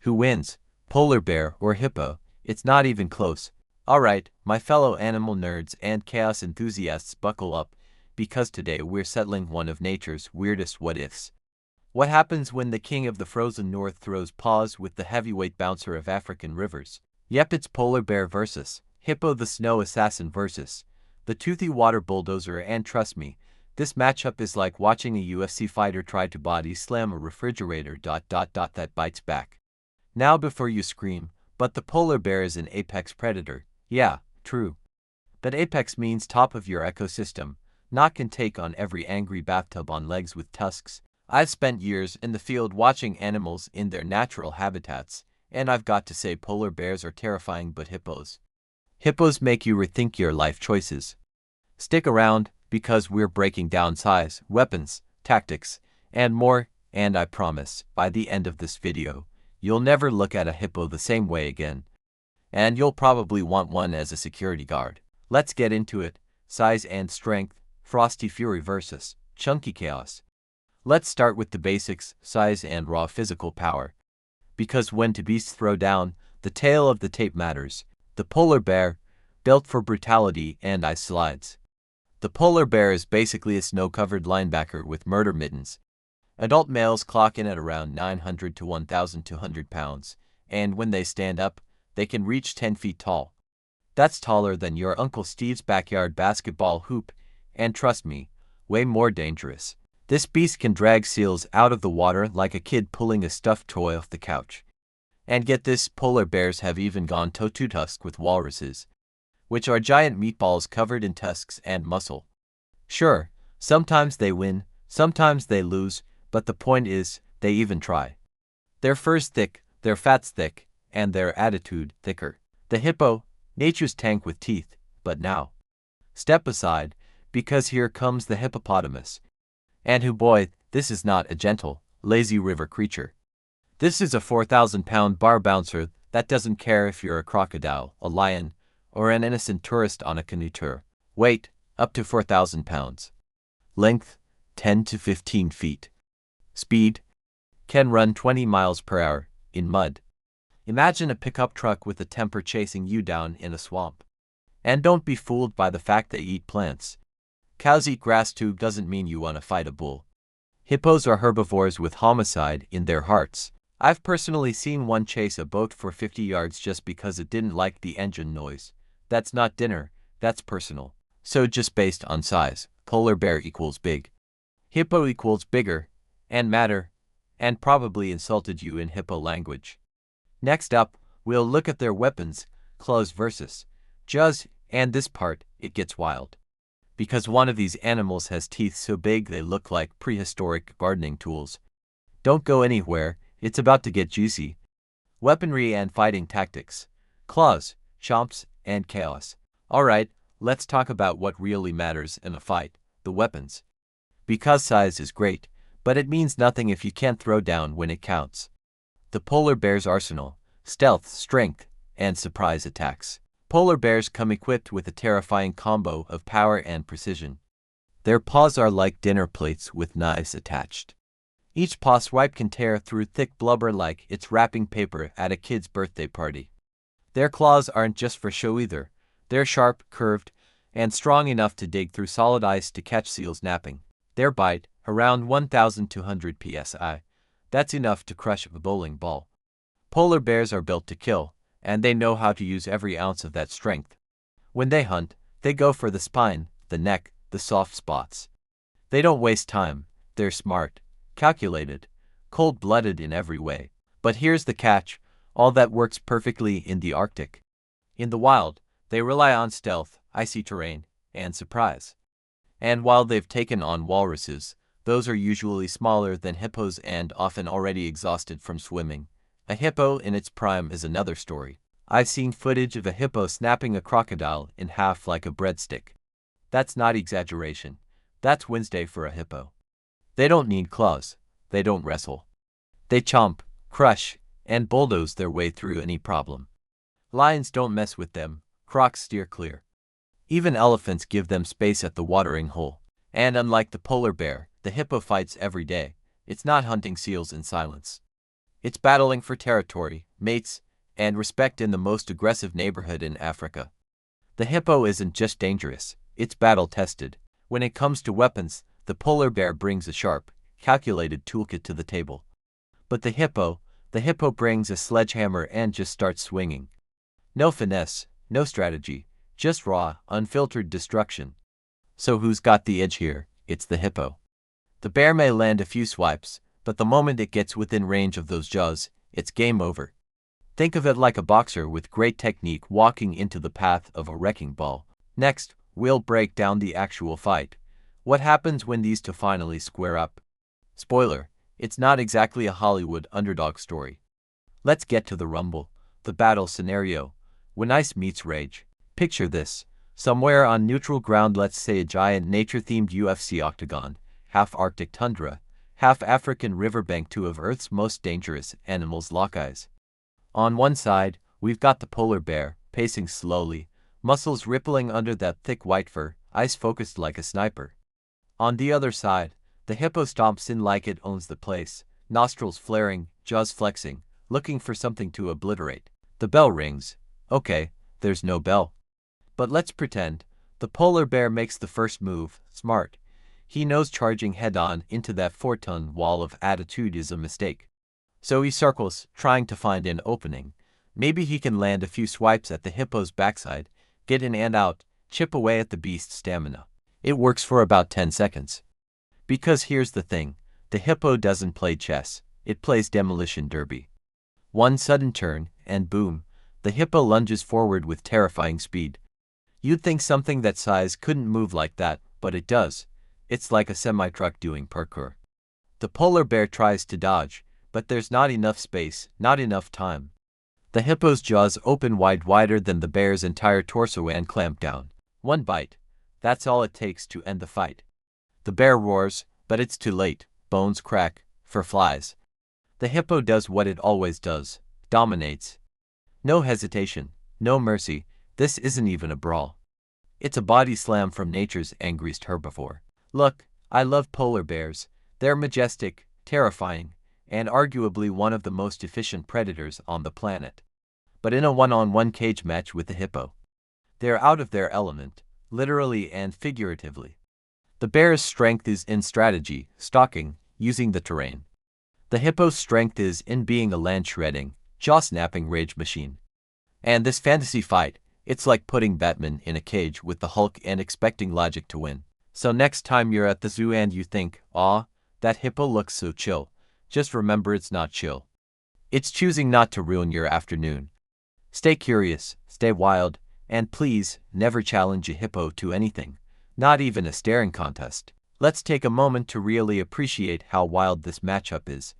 Who wins, polar bear or hippo? It's not even close. Alright, my fellow animal nerds and chaos enthusiasts, buckle up, because today we're settling one of nature's weirdest what-ifs. What happens when the king of the frozen north throws paws with the heavyweight bouncer of African rivers? Yep, it's polar bear versus hippo, the snow assassin versus the toothy water bulldozer, and trust me, this matchup is like watching a UFC fighter try to body slam a refrigerator ... that bites back. Now before you scream, but the polar bear is an apex predator. Yeah, true. But apex means top of your ecosystem, not can take on every angry bathtub on legs with tusks. I've spent years in the field watching animals in their natural habitats, and I've got to say polar bears are terrifying, but hippos make you rethink your life choices. Stick around, because we're breaking down size, weapons, tactics, and more, and I promise, by the end of this video, you'll never look at a hippo the same way again. And you'll probably want one as a security guard. Let's get into it. Size and strength, frosty fury versus chunky chaos. Let's start with the basics, size and raw physical power. Because when two beasts throw down, the tail of the tape matters. The polar bear, built for brutality and ice slides. The polar bear is basically a snow-covered linebacker with murder mittens. Adult males clock in at around 900 to 1,200 pounds, and when they stand up, they can reach 10 feet tall. That's taller than your Uncle Steve's backyard basketball hoop, and trust me, way more dangerous. This beast can drag seals out of the water like a kid pulling a stuffed toy off the couch. And get this, polar bears have even gone toe-to-tusk with walruses, which are giant meatballs covered in tusks and muscle. Sure, sometimes they win, sometimes they lose, but the point is, they even try. Their fur's thick, their fat's thick, and their attitude thicker. The hippo, nature's tank with teeth, but now. Step aside, because here comes the hippopotamus. And who boy, this is not a gentle, lazy river creature. This is a 4,000-pound bar bouncer that doesn't care if you're a crocodile, a lion, or an innocent tourist on a canoe tour. Weight, up to 4,000 pounds. Length, 10 to 15 feet. Speed, can run 20 miles per hour, in mud. Imagine a pickup truck with a temper chasing you down in a swamp. And don't be fooled by the fact they eat plants. Cows eat grass too doesn't mean you want to fight a bull. Hippos are herbivores with homicide in their hearts. I've personally seen one chase a boat for 50 yards just because it didn't like the engine noise. That's not dinner, that's personal. So just based on size, polar bear equals big. Hippo equals bigger, and madder, and probably insulted you in hippo language. Next up, we'll look at their weapons, claws versus jaws, and this part, it gets wild. Because one of these animals has teeth so big they look like prehistoric gardening tools. Don't go anywhere, it's about to get juicy. Weaponry and fighting tactics. Claws, chomps, and chaos. Alright, let's talk about what really matters in a fight, the weapons. Because size is great, but it means nothing if you can't throw down when it counts. The polar bear's arsenal, stealth, strength, and surprise attacks. Polar bears come equipped with a terrifying combo of power and precision. Their paws are like dinner plates with knives attached. Each paw swipe can tear through thick blubber like it's wrapping paper at a kid's birthday party. Their claws aren't just for show either. They're sharp, curved, and strong enough to dig through solid ice to catch seals napping. Their bite, around 1,200 psi. That's enough to crush a bowling ball. Polar bears are built to kill, and they know how to use every ounce of that strength. When they hunt, they go for the spine, the neck, the soft spots. They don't waste time, they're smart, calculated, cold-blooded in every way. But here's the catch, all that works perfectly in the Arctic. In the wild, they rely on stealth, icy terrain, and surprise. And while they've taken on walruses, those are usually smaller than hippos and often already exhausted from swimming. A hippo in its prime is another story. I've seen footage of a hippo snapping a crocodile in half like a breadstick. That's not exaggeration. That's Wednesday for a hippo. They don't need claws. They don't wrestle. They chomp, crush, and bulldoze their way through any problem. Lions don't mess with them. Crocs steer clear. Even elephants give them space at the watering hole. And unlike the polar bear, the hippo fights every day. It's not hunting seals in silence. It's battling for territory, mates, and respect in the most aggressive neighborhood in Africa. The hippo isn't just dangerous, it's battle-tested. When it comes to weapons, the polar bear brings a sharp, calculated toolkit to the table. But the hippo brings a sledgehammer and just starts swinging. No finesse, no strategy, just raw, unfiltered destruction. So who's got the edge here? It's the hippo. The bear may land a few swipes, but the moment it gets within range of those jaws, it's game over. Think of it like a boxer with great technique walking into the path of a wrecking ball. Next, we'll break down the actual fight. What happens when these two finally square up? Spoiler, it's not exactly a Hollywood underdog story. Let's get to the rumble, the battle scenario. When ice meets rage. Picture this. Somewhere on neutral ground, let's say a giant nature-themed UFC octagon, half Arctic tundra, half African riverbank, two of Earth's most dangerous animals lock eyes. On one side, we've got the polar bear, pacing slowly, muscles rippling under that thick white fur, eyes focused like a sniper. On the other side, the hippo stomps in like it owns the place, nostrils flaring, jaws flexing, looking for something to obliterate. The bell rings. Okay, there's no bell. But let's pretend. The polar bear makes the first move. Smart. He knows charging head-on into that 4-ton wall of attitude is a mistake. So he circles, trying to find an opening. Maybe he can land a few swipes at the hippo's backside, get in and out, chip away at the beast's stamina. It works for about 10 seconds. Because here's the thing, the hippo doesn't play chess, it plays demolition derby. One sudden turn, and boom, the hippo lunges forward with terrifying speed. You'd think something that size couldn't move like that, but it does. It's like a semi-truck doing parkour. The polar bear tries to dodge, but there's not enough space, not enough time. The hippo's jaws open wide, wider than the bear's entire torso, and clamp down. One bite. That's all it takes to end the fight. The bear roars, but it's too late. Bones crack, fur flies. The hippo does what it always does, dominates. No hesitation, no mercy, this isn't even a brawl. It's a body slam from nature's angriest herbivore. Look, I love polar bears. They're majestic, terrifying, and arguably one of the most efficient predators on the planet. But in a one-on-one cage match with the hippo, they're out of their element, literally and figuratively. The bear's strength is in strategy, stalking, using the terrain. The hippo's strength is in being a land-shredding, jaw-snapping rage machine. And this fantasy fight, it's like putting Batman in a cage with the Hulk and expecting logic to win. So next time you're at the zoo and you think, "Aw, that hippo looks so chill," just remember it's not chill. It's choosing not to ruin your afternoon. Stay curious, stay wild, and please, never challenge a hippo to anything, not even a staring contest. Let's take a moment to really appreciate how wild this matchup is.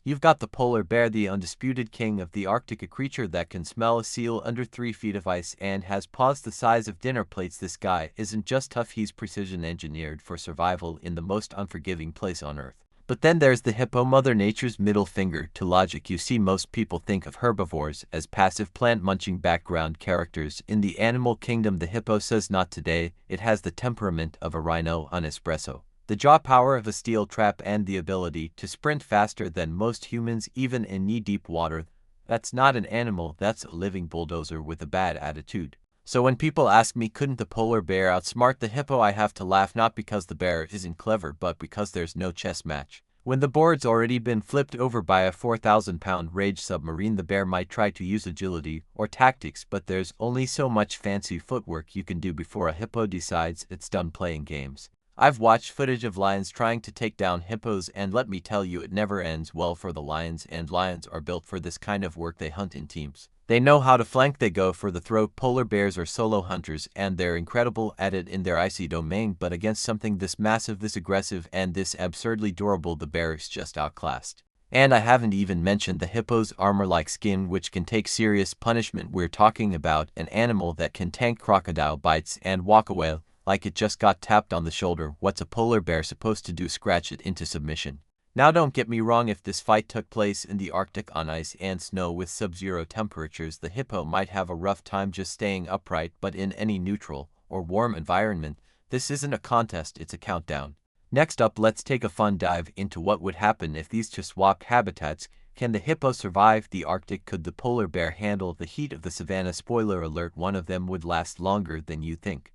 You've got the polar bear, the undisputed king of the Arctic, a creature that can smell a seal under 3 feet of ice and has paws the size of dinner plates. This guy isn't just tough, he's precision engineered for survival in the most unforgiving place on Earth. But then there's the hippo, Mother Nature's middle finger to logic. You see, most people think of herbivores as passive plant-munching background characters in the animal kingdom. The hippo says not today. It has the temperament of a rhino on espresso, the jaw power of a steel trap, and the ability to sprint faster than most humans, even in knee-deep water. That's not an animal, that's a living bulldozer with a bad attitude. So when people ask me, couldn't the polar bear outsmart the hippo, I have to laugh, not because the bear isn't clever, but because there's no chess match. When the board's already been flipped over by a 4,000-pound rage submarine, the bear might try to use agility or tactics, but there's only so much fancy footwork you can do before a hippo decides it's done playing games. I've watched footage of lions trying to take down hippos, and let me tell you, it never ends well for the lions, and lions are built for this kind of work. They hunt in teams. They know how to flank, they go for the throat. Polar bears are solo hunters, and they're incredible at it in their icy domain, but against something this massive, this aggressive, and this absurdly durable, the bear is just outclassed. And I haven't even mentioned the hippo's armor-like skin, which can take serious punishment. We're talking about an animal that can tank crocodile bites and walk away like it just got tapped on the shoulder. What's a polar bear supposed to do? Scratch it into submission. Now don't get me wrong, if this fight took place in the Arctic on ice and snow with sub-zero temperatures, the hippo might have a rough time just staying upright, but in any neutral or warm environment, this isn't a contest, it's a countdown. Next up, let's take a fun dive into what would happen if these two swapped habitats. Can the hippo survive the Arctic? Could the polar bear handle the heat of the savannah? Spoiler alert, one of them would last longer than you think.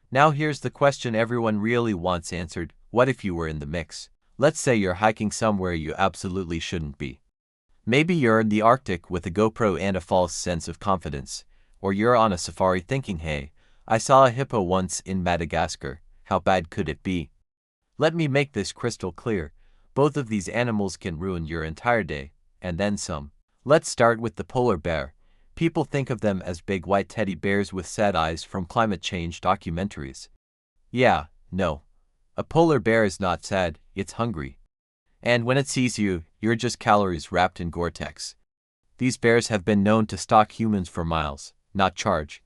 Now here's the question everyone really wants answered. What if you were in the mix? Let's say you're hiking somewhere you absolutely shouldn't be. Maybe you're in the Arctic with a GoPro and a false sense of confidence. Or you're on a safari thinking, hey, I saw a hippo once in Madagascar. How bad could it be? Let me make this crystal clear. Both of these animals can ruin your entire day, and then some. Let's start with the polar bear. People think of them as big white teddy bears with sad eyes from climate change documentaries. Yeah, no. A polar bear is not sad, it's hungry. And when it sees you, you're just calories wrapped in Gore-Tex. These bears have been known to stalk humans for miles, not charge.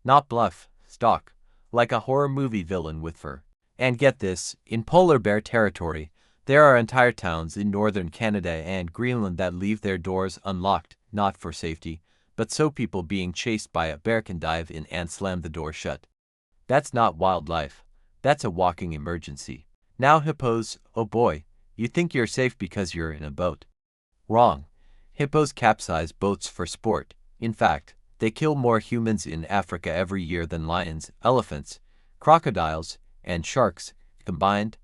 Not bluff, stalk. Like a horror movie villain with fur. And get this, in polar bear territory, there are entire towns in northern Canada and Greenland that leave their doors unlocked, not for safety, but so people being chased by a bear can dive in and slam the door shut. That's not wildlife. That's a walking emergency. Now hippos, oh boy, you think you're safe because you're in a boat. Wrong. Hippos capsize boats for sport. In fact, they kill more humans in Africa every year than lions, elephants, crocodiles, and sharks combined.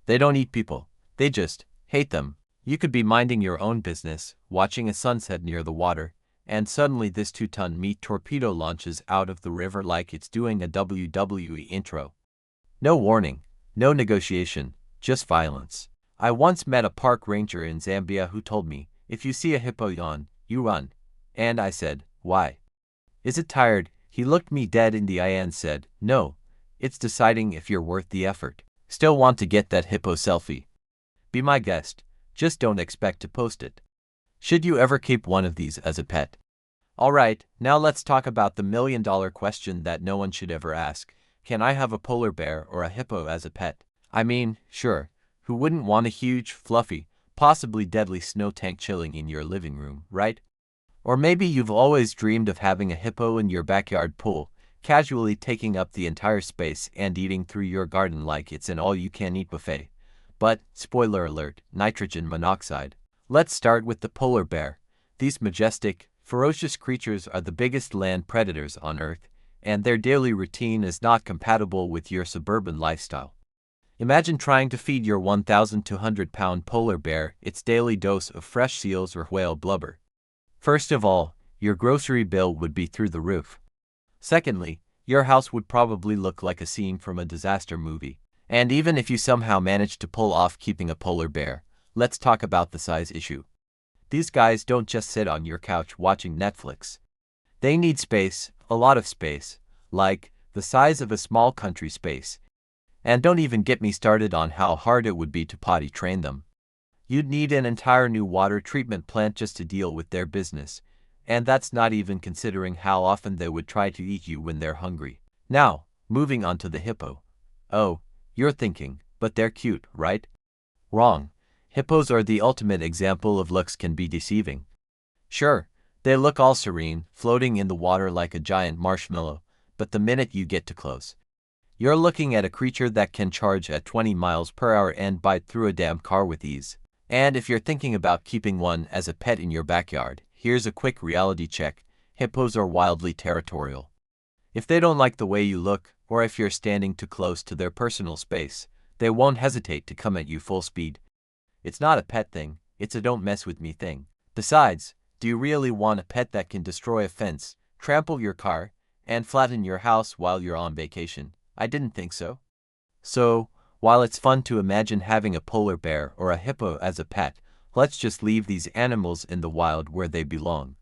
They don't eat people. They just hate them. You could be minding your own business, watching a sunset near the water, and suddenly this 2-ton meat torpedo launches out of the river like it's doing a WWE intro. No warning, no negotiation, just violence. I once met a park ranger in Zambia who told me, if you see a hippo yawn, you run. And I said, why? Is it tired? He looked me dead in the eye and said, no, it's deciding if you're worth the effort. Still want to get that hippo selfie? Be my guest, just don't expect to post it. Should you ever keep one of these as a pet? Alright, now let's talk about the million-dollar question that no one should ever ask. Can I have a polar bear or a hippo as a pet? I mean, sure, who wouldn't want a huge, fluffy, possibly deadly snow tank chilling in your living room, right? Or maybe you've always dreamed of having a hippo in your backyard pool, casually taking up the entire space and eating through your garden like it's an all-you-can-eat buffet. But, spoiler alert, nitrogen monoxide. Let's start with the polar bear. These majestic, ferocious creatures are the biggest land predators on Earth, and their daily routine is not compatible with your suburban lifestyle. Imagine trying to feed your 1,200-pound polar bear its daily dose of fresh seals or whale blubber. First of all, your grocery bill would be through the roof. Secondly, your house would probably look like a scene from a disaster movie. And even if you somehow managed to pull off keeping a polar bear, let's talk about the size issue. These guys don't just sit on your couch watching Netflix. They need space, a lot of space, like the size of a small country space. And don't even get me started on how hard it would be to potty train them. You'd need an entire new water treatment plant just to deal with their business, and that's not even considering how often they would try to eat you when they're hungry. Now, moving on to the hippo. Oh, you're thinking, but they're cute, right? Wrong. Hippos are the ultimate example of looks can be deceiving. Sure, they look all serene, floating in the water like a giant marshmallow, but the minute you get too close, you're looking at a creature that can charge at 20 miles per hour and bite through a damn car with ease. And if you're thinking about keeping one as a pet in your backyard, here's a quick reality check. Hippos are wildly territorial. If they don't like the way you look, or if you're standing too close to their personal space, they won't hesitate to come at you full speed. It's not a pet thing, it's a don't mess with me thing. Besides, do you really want a pet that can destroy a fence, trample your car, and flatten your house while you're on vacation? I didn't think so. So, while it's fun to imagine having a polar bear or a hippo as a pet, let's just leave these animals in the wild where they belong.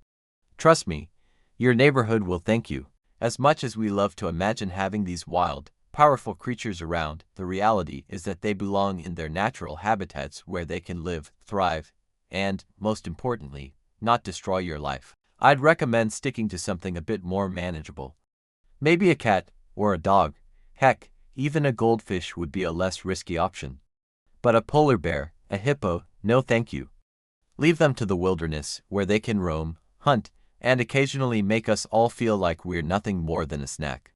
Trust me, your neighborhood will thank you. As much as we love to imagine having these wild, powerful creatures around, the reality is that they belong in their natural habitats where they can live, thrive, and, most importantly, not destroy your life. I'd recommend sticking to something a bit more manageable. Maybe a cat, or a dog. Heck, even a goldfish would be a less risky option. But a polar bear, a hippo, no thank you. Leave them to the wilderness, where they can roam, hunt, and occasionally make us all feel like we're nothing more than a snack.